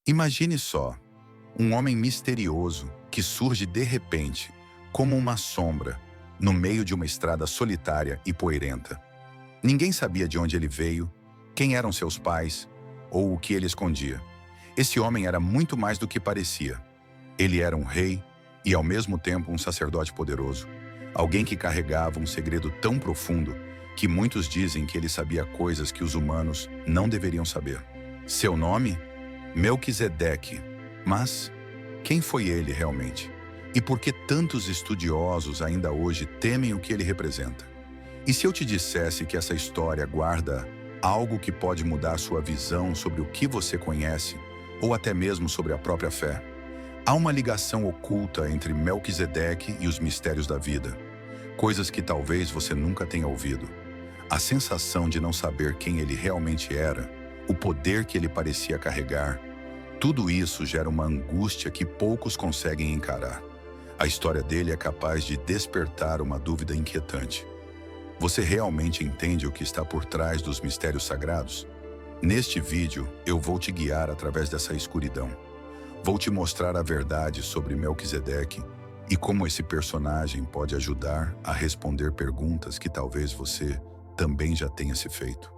Imagine só, um homem misterioso que surge de repente, como uma sombra, no meio de uma estrada solitária e poeirenta. Ninguém sabia de onde ele veio, quem eram seus pais ou o que ele escondia. Esse homem era muito mais do que parecia. Ele era um rei e, ao mesmo tempo, um sacerdote poderoso. Alguém que carregava um segredo tão profundo que muitos dizem que ele sabia coisas que os humanos não deveriam saber. Seu nome? Melquisedeque. Mas quem foi ele realmente? E por que tantos estudiosos ainda hoje temem o que ele representa? E se eu te dissesse que essa história guarda algo que pode mudar sua visão sobre o que você conhece, ou até mesmo sobre a própria fé? Há uma ligação oculta entre Melquisedeque e os mistérios da vida, coisas que talvez você nunca tenha ouvido. A sensação de não saber quem ele realmente era, o poder que ele parecia carregar, tudo isso gera uma angústia que poucos conseguem encarar. A história dele é capaz de despertar uma dúvida inquietante. Você realmente entende o que está por trás dos mistérios sagrados? Neste vídeo, eu vou te guiar através dessa escuridão. Vou te mostrar a verdade sobre Melquisedeque e como esse personagem pode ajudar a responder perguntas que talvez você também já tenha se feito.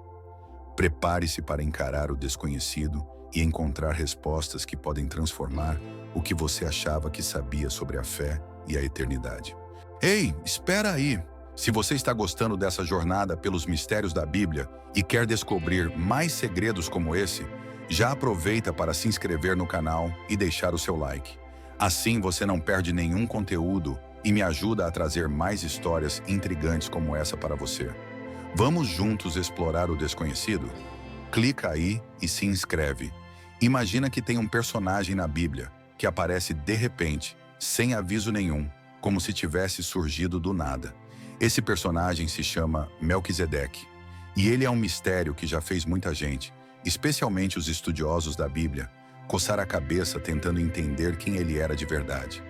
Prepare-se para encarar o desconhecido e encontrar respostas que podem transformar o que você achava que sabia sobre a fé e a eternidade. Ei, espera aí! Se você está gostando dessa jornada pelos mistérios da Bíblia e quer descobrir mais segredos como esse, já aproveita para se inscrever no canal e deixar o seu like. Assim você não perde nenhum conteúdo e me ajuda a trazer mais histórias intrigantes como essa para você. Vamos juntos explorar o desconhecido? Clica aí e se inscreve. Imagina que tem um personagem na Bíblia que aparece de repente, sem aviso nenhum, como se tivesse surgido do nada. Esse personagem se chama Melquisedeque, e ele é um mistério que já fez muita gente, especialmente os estudiosos da Bíblia, coçar a cabeça tentando entender quem ele era de verdade.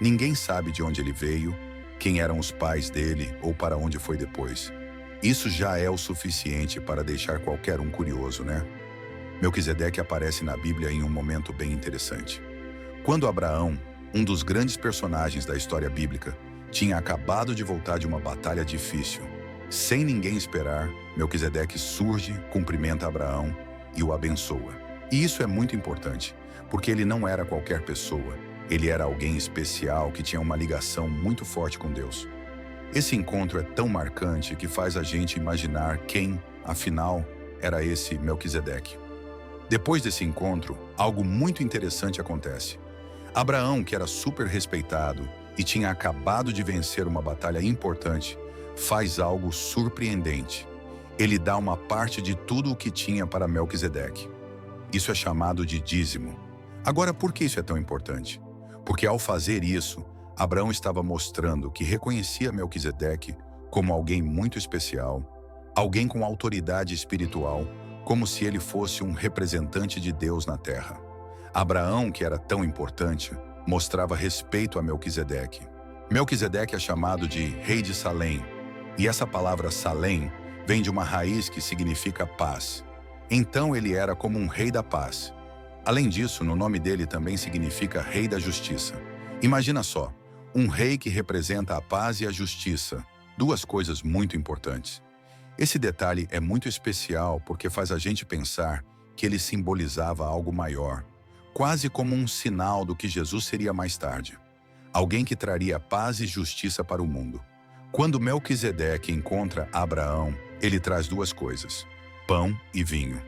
Ninguém sabe de onde ele veio, quem eram os pais dele ou para onde foi depois. Isso já é o suficiente para deixar qualquer um curioso, né? Melquisedeque aparece na Bíblia em um momento bem interessante. Quando Abraão, um dos grandes personagens da história bíblica, tinha acabado de voltar de uma batalha difícil. Sem ninguém esperar, Melquisedeque surge, cumprimenta Abraão e o abençoa. E isso é muito importante, porque ele não era qualquer pessoa, ele era alguém especial que tinha uma ligação muito forte com Deus. Esse encontro é tão marcante que faz a gente imaginar quem, afinal, era esse Melquisedeque. Depois desse encontro, algo muito interessante acontece. Abraão, que era super respeitado e tinha acabado de vencer uma batalha importante, faz algo surpreendente. Ele dá uma parte de tudo o que tinha para Melquisedeque. Isso é chamado de dízimo. Agora, por que isso é tão importante? Porque ao fazer isso, Abraão estava mostrando que reconhecia Melquisedeque como alguém muito especial, alguém com autoridade espiritual, como se ele fosse um representante de Deus na terra. Abraão, que era tão importante, mostrava respeito a Melquisedeque. Melquisedeque é chamado de rei de Salém, e essa palavra Salém vem de uma raiz que significa paz. Então ele era como um rei da paz. Além disso, no nome dele também significa rei da justiça. Imagina só, um rei que representa a paz e a justiça, duas coisas muito importantes. Esse detalhe é muito especial porque faz a gente pensar que ele simbolizava algo maior, quase como um sinal do que Jesus seria mais tarde. Alguém que traria paz e justiça para o mundo. Quando Melquisedeque encontra Abraão, ele traz duas coisas: pão e vinho.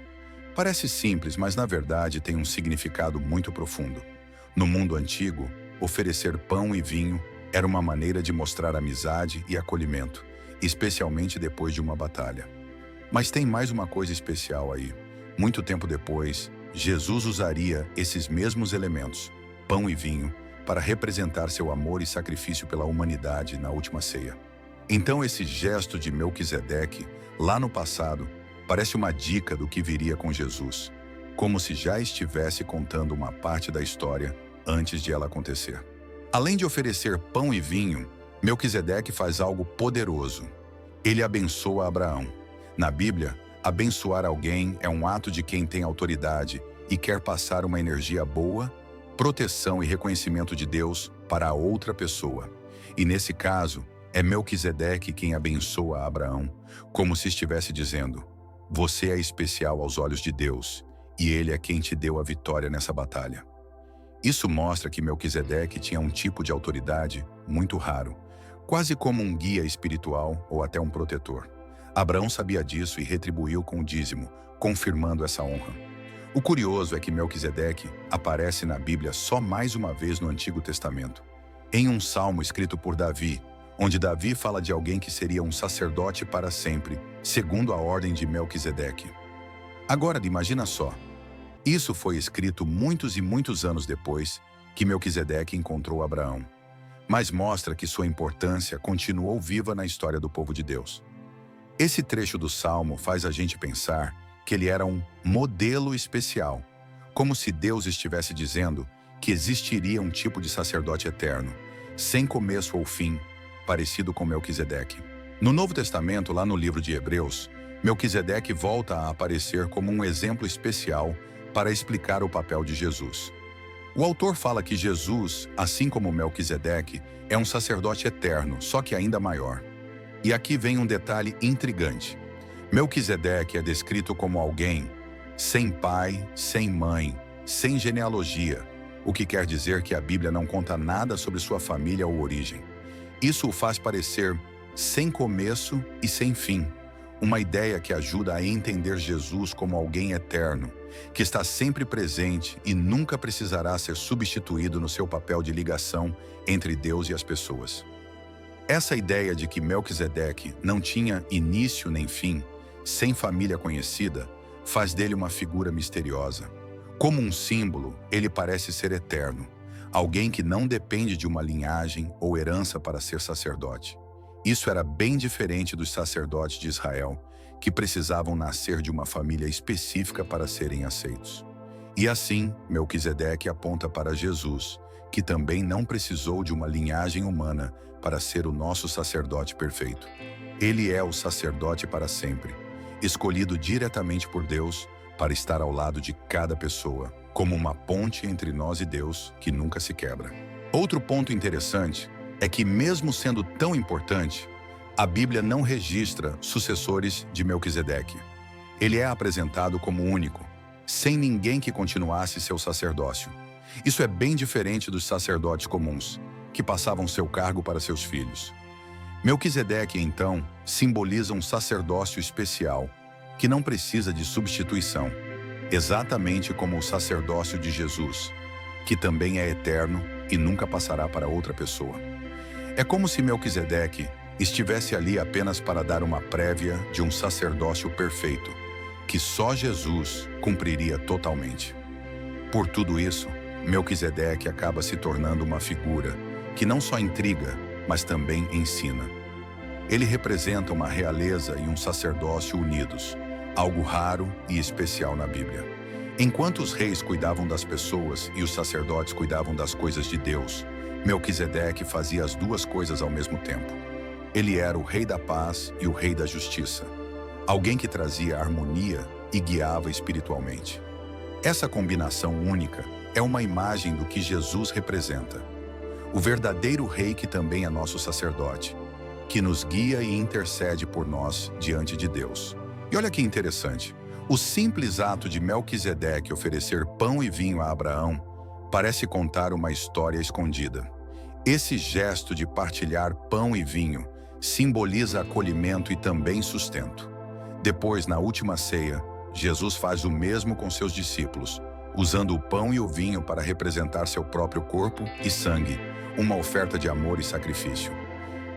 Parece simples, mas na verdade tem um significado muito profundo. No mundo antigo, oferecer pão e vinho era uma maneira de mostrar amizade e acolhimento, especialmente depois de uma batalha. Mas tem mais uma coisa especial aí. Muito tempo depois, Jesus usaria esses mesmos elementos, pão e vinho, para representar seu amor e sacrifício pela humanidade na última ceia. Então esse gesto de Melquisedeque, lá no passado, parece uma dica do que viria com Jesus, como se já estivesse contando uma parte da história antes de ela acontecer. Além de oferecer pão e vinho, Melquisedeque faz algo poderoso. Ele abençoa Abraão. Na Bíblia, abençoar alguém é um ato de quem tem autoridade e quer passar uma energia boa, proteção e reconhecimento de Deus para a outra pessoa. E nesse caso, é Melquisedeque quem abençoa Abraão, como se estivesse dizendo: você é especial aos olhos de Deus, e ele é quem te deu a vitória nessa batalha. Isso mostra que Melquisedeque tinha um tipo de autoridade muito raro, quase como um guia espiritual ou até um protetor. Abraão sabia disso e retribuiu com o dízimo, confirmando essa honra. O curioso é que Melquisedeque aparece na Bíblia só mais uma vez no Antigo Testamento, em um salmo escrito por Davi, onde Davi fala de alguém que seria um sacerdote para sempre, segundo a ordem de Melquisedeque. Agora, imagina só, isso foi escrito muitos e muitos anos depois que Melquisedeque encontrou Abraão, mas mostra que sua importância continuou viva na história do povo de Deus. Esse trecho do Salmo faz a gente pensar que ele era um modelo especial, como se Deus estivesse dizendo que existiria um tipo de sacerdote eterno, sem começo ou fim, parecido com Melquisedeque. No Novo Testamento, lá no livro de Hebreus, Melquisedeque volta a aparecer como um exemplo especial para explicar o papel de Jesus. O autor fala que Jesus, assim como Melquisedeque, é um sacerdote eterno, só que ainda maior. E aqui vem um detalhe intrigante. Melquisedeque é descrito como alguém sem pai, sem mãe, sem genealogia, o que quer dizer que a Bíblia não conta nada sobre sua família ou origem. Isso o faz parecer sem começo e sem fim, uma ideia que ajuda a entender Jesus como alguém eterno, que está sempre presente e nunca precisará ser substituído no seu papel de ligação entre Deus e as pessoas. Essa ideia de que Melquisedeque não tinha início nem fim, sem família conhecida, faz dele uma figura misteriosa. Como um símbolo, ele parece ser eterno, alguém que não depende de uma linhagem ou herança para ser sacerdote. Isso era bem diferente dos sacerdotes de Israel, que precisavam nascer de uma família específica para serem aceitos. E assim, Melquisedeque aponta para Jesus, que também não precisou de uma linhagem humana para ser o nosso sacerdote perfeito. Ele é o sacerdote para sempre, escolhido diretamente por Deus para estar ao lado de cada pessoa, como uma ponte entre nós e Deus que nunca se quebra. Outro ponto interessante é que, mesmo sendo tão importante, a Bíblia não registra sucessores de Melquisedeque. Ele é apresentado como único, sem ninguém que continuasse seu sacerdócio. Isso é bem diferente dos sacerdotes comuns, que passavam seu cargo para seus filhos. Melquisedeque, então, simboliza um sacerdócio especial, que não precisa de substituição, exatamente como o sacerdócio de Jesus, que também é eterno e nunca passará para outra pessoa. É como se Melquisedeque estivesse ali apenas para dar uma prévia de um sacerdócio perfeito, que só Jesus cumpriria totalmente. Por tudo isso, Melquisedeque acaba se tornando uma figura que não só intriga, mas também ensina. Ele representa uma realeza e um sacerdócio unidos, algo raro e especial na Bíblia. Enquanto os reis cuidavam das pessoas e os sacerdotes cuidavam das coisas de Deus, Melquisedeque fazia as duas coisas ao mesmo tempo. Ele era o rei da paz e o rei da justiça, alguém que trazia harmonia e guiava espiritualmente. Essa combinação única é uma imagem do que Jesus representa. O verdadeiro rei que também é nosso sacerdote, que nos guia e intercede por nós diante de Deus. E olha que interessante, o simples ato de Melquisedeque oferecer pão e vinho a Abraão parece contar uma história escondida. Esse gesto de partilhar pão e vinho simboliza acolhimento e também sustento. Depois, na última ceia, Jesus faz o mesmo com seus discípulos, usando o pão e o vinho para representar seu próprio corpo e sangue, uma oferta de amor e sacrifício.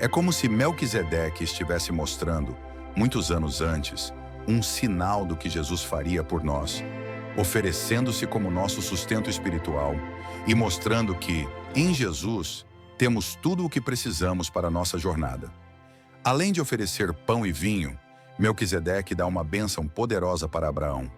É como se Melquisedeque estivesse mostrando, muitos anos antes, um sinal do que Jesus faria por nós, oferecendo-se como nosso sustento espiritual e mostrando que, em Jesus, temos tudo o que precisamos para a nossa jornada. Além de oferecer pão e vinho, Melquisedeque dá uma bênção poderosa para Abraão.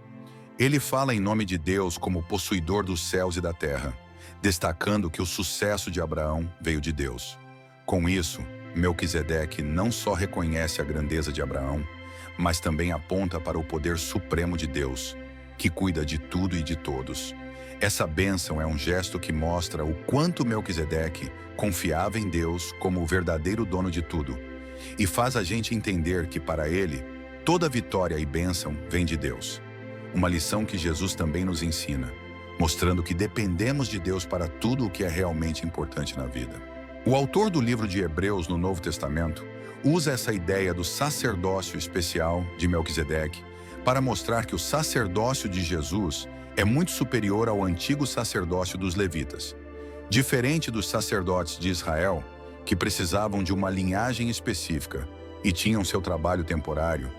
Ele fala em nome de Deus como possuidor dos céus e da terra, destacando que o sucesso de Abraão veio de Deus. Com isso, Melquisedeque não só reconhece a grandeza de Abraão, mas também aponta para o poder supremo de Deus, que cuida de tudo e de todos. Essa bênção é um gesto que mostra o quanto Melquisedeque confiava em Deus como o verdadeiro dono de tudo, e faz a gente entender que, para ele, toda vitória e bênção vem de Deus. Uma lição que Jesus também nos ensina, mostrando que dependemos de Deus para tudo o que é realmente importante na vida. O autor do livro de Hebreus no Novo Testamento usa essa ideia do sacerdócio especial de Melquisedeque para mostrar que o sacerdócio de Jesus é muito superior ao antigo sacerdócio dos levitas. Diferente dos sacerdotes de Israel, que precisavam de uma linhagem específica e tinham seu trabalho temporário,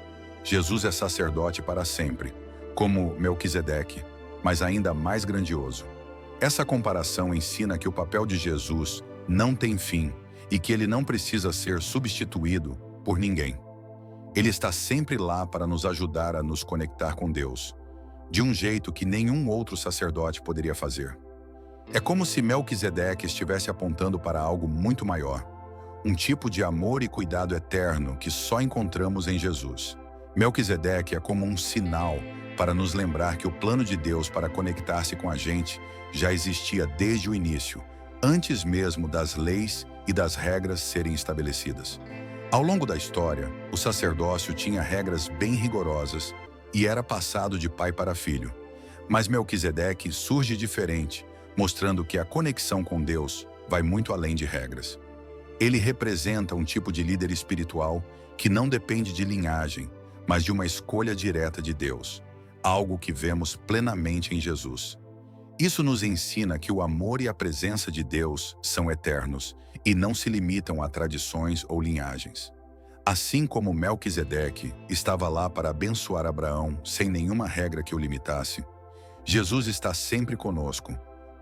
Jesus é sacerdote para sempre, como Melquisedeque, mas ainda mais grandioso. Essa comparação ensina que o papel de Jesus não tem fim e que ele não precisa ser substituído por ninguém. Ele está sempre lá para nos ajudar a nos conectar com Deus, de um jeito que nenhum outro sacerdote poderia fazer. É como se Melquisedeque estivesse apontando para algo muito maior, um tipo de amor e cuidado eterno que só encontramos em Jesus. Melquisedeque é como um sinal para nos lembrar que o plano de Deus para conectar-se com a gente já existia desde o início, antes mesmo das leis e das regras serem estabelecidas. Ao longo da história, o sacerdócio tinha regras bem rigorosas e era passado de pai para filho. Mas Melquisedeque surge diferente, mostrando que a conexão com Deus vai muito além de regras. Ele representa um tipo de líder espiritual que não depende de linhagem, mas de uma escolha direta de Deus, algo que vemos plenamente em Jesus. Isso nos ensina que o amor e a presença de Deus são eternos e não se limitam a tradições ou linhagens. Assim como Melquisedeque estava lá para abençoar Abraão sem nenhuma regra que o limitasse, Jesus está sempre conosco,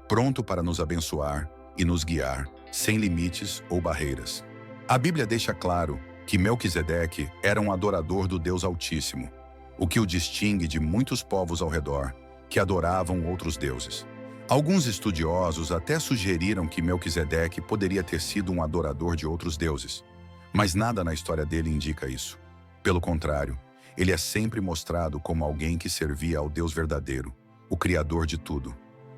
pronto para nos abençoar e nos guiar, sem limites ou barreiras. A Bíblia deixa claro que Melquisedeque era um adorador do Deus Altíssimo, o que o distingue de muitos povos ao redor que adoravam outros deuses. Alguns estudiosos até sugeriram que Melquisedeque poderia ter sido um adorador de outros deuses, mas nada na história dele indica isso. Pelo contrário, ele é sempre mostrado como alguém que servia ao Deus verdadeiro, o Criador de tudo.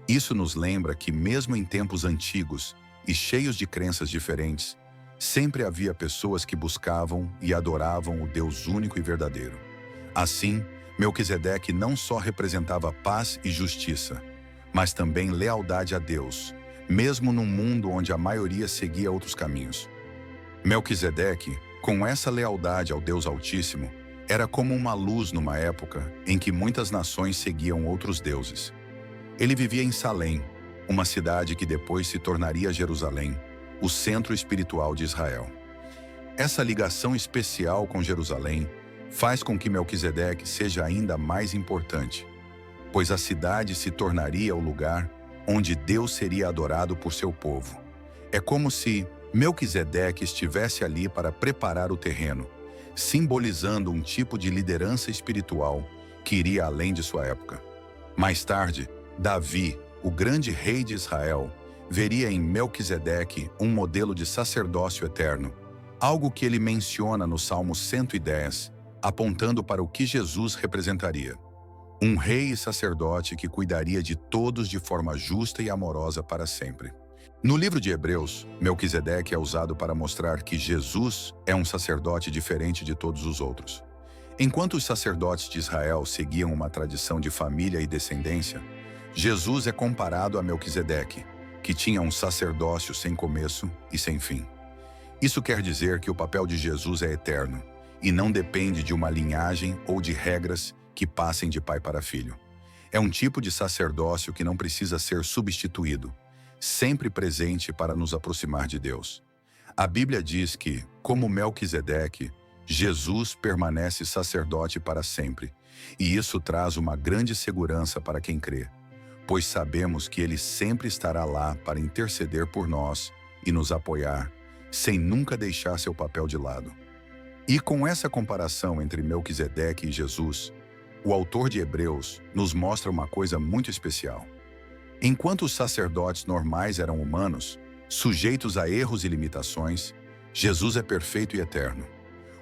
Isso nos lembra que, mesmo em tempos antigos e cheios de crenças diferentes, sempre havia pessoas que buscavam e adoravam o Deus único e verdadeiro. Assim, Melquisedeque não só representava paz e justiça, mas também lealdade a Deus, mesmo num mundo onde a maioria seguia outros caminhos. Melquisedeque, com essa lealdade ao Deus Altíssimo, era como uma luz numa época em que muitas nações seguiam outros deuses. Ele vivia em Salém, uma cidade que depois se tornaria Jerusalém, o centro espiritual de Israel. Essa ligação especial com Jerusalém faz com que Melquisedeque seja ainda mais importante, pois a cidade se tornaria o lugar onde Deus seria adorado por seu povo. É como se Melquisedeque estivesse ali para preparar o terreno, simbolizando um tipo de liderança espiritual que iria além de sua época. Mais tarde, Davi, o grande rei de Israel, veria em Melquisedeque um modelo de sacerdócio eterno, algo que ele menciona no Salmo 110, apontando para o que Jesus representaria. Um rei e sacerdote que cuidaria de todos de forma justa e amorosa para sempre. No livro de Hebreus, Melquisedeque é usado para mostrar que Jesus é um sacerdote diferente de todos os outros. Enquanto os sacerdotes de Israel seguiam uma tradição de família e descendência, Jesus é comparado a Melquisedeque, que tinha um sacerdócio sem começo e sem fim. Isso quer dizer que o papel de Jesus é eterno e não depende de uma linhagem ou de regras que passem de pai para filho. É um tipo de sacerdócio que não precisa ser substituído, sempre presente para nos aproximar de Deus. A Bíblia diz que, como Melquisedeque, Jesus permanece sacerdote para sempre, e isso traz uma grande segurança para quem crê, pois sabemos que ele sempre estará lá para interceder por nós e nos apoiar, sem nunca deixar seu papel de lado. E com essa comparação entre Melquisedeque e Jesus, o autor de Hebreus nos mostra uma coisa muito especial. Enquanto os sacerdotes normais eram humanos, sujeitos a erros e limitações, Jesus é perfeito e eterno.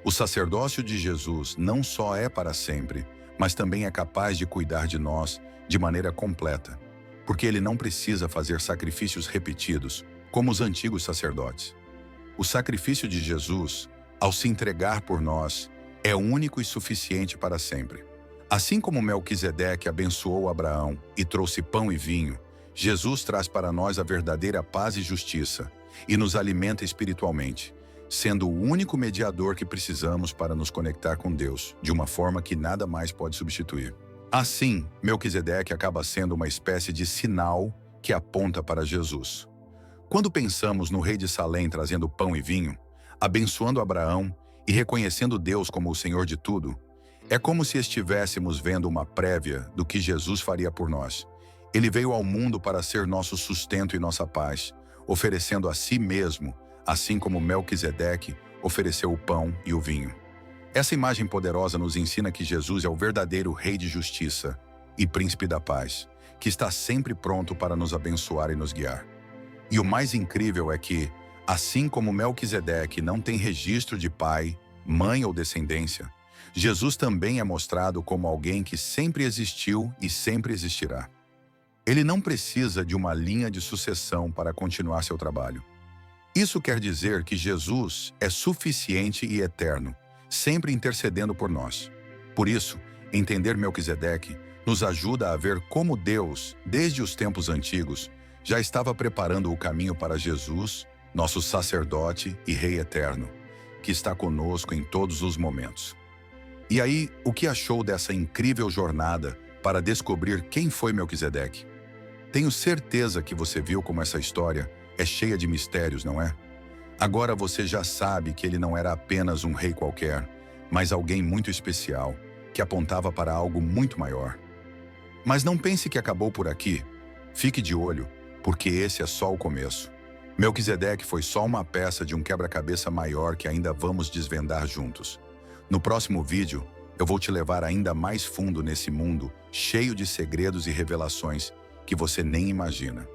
O sacerdócio de Jesus não só é para sempre, mas também é capaz de cuidar de nós de maneira completa, porque ele não precisa fazer sacrifícios repetidos, como os antigos sacerdotes. O sacrifício de Jesus, ao se entregar por nós, é único e suficiente para sempre. Assim como Melquisedeque abençoou Abraão e trouxe pão e vinho, Jesus traz para nós a verdadeira paz e justiça e nos alimenta espiritualmente, sendo o único mediador que precisamos para nos conectar com Deus, de uma forma que nada mais pode substituir. Assim, Melquisedeque acaba sendo uma espécie de sinal que aponta para Jesus. Quando pensamos no rei de Salém trazendo pão e vinho, abençoando Abraão e reconhecendo Deus como o Senhor de tudo, é como se estivéssemos vendo uma prévia do que Jesus faria por nós. Ele veio ao mundo para ser nosso sustento e nossa paz, oferecendo a si mesmo, assim como Melquisedeque ofereceu o pão e o vinho. Essa imagem poderosa nos ensina que Jesus é o verdadeiro Rei de Justiça e Príncipe da Paz, que está sempre pronto para nos abençoar e nos guiar. E o mais incrível é que, assim como Melquisedeque não tem registro de pai, mãe ou descendência, Jesus também é mostrado como alguém que sempre existiu e sempre existirá. Ele não precisa de uma linha de sucessão para continuar seu trabalho. Isso quer dizer que Jesus é suficiente e eterno, sempre intercedendo por nós. Por isso, entender Melquisedeque nos ajuda a ver como Deus, desde os tempos antigos, já estava preparando o caminho para Jesus, nosso sacerdote e Rei eterno, que está conosco em todos os momentos. E aí, o que achou dessa incrível jornada para descobrir quem foi Melquisedeque? Tenho certeza que você viu como essa história é cheia de mistérios, não é? Agora você já sabe que ele não era apenas um rei qualquer, mas alguém muito especial, que apontava para algo muito maior. Mas não pense que acabou por aqui. Fique de olho, porque esse é só o começo. Melquisedeque foi só uma peça de um quebra-cabeça maior que ainda vamos desvendar juntos. No próximo vídeo, eu vou te levar ainda mais fundo nesse mundo cheio de segredos e revelações que você nem imagina.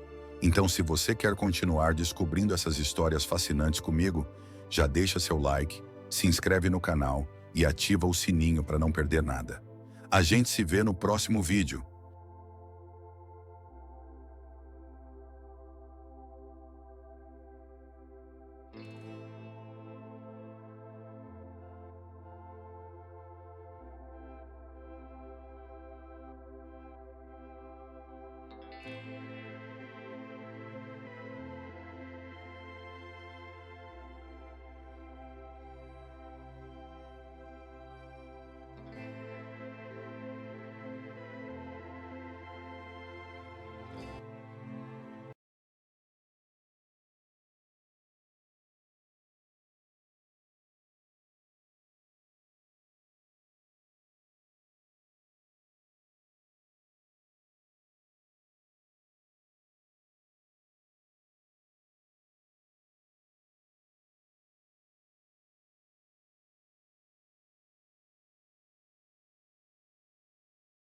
Então, se você quer continuar descobrindo essas histórias fascinantes comigo, já deixa seu like, se inscreve no canal e ativa o sininho para não perder nada. A gente se vê no próximo vídeo.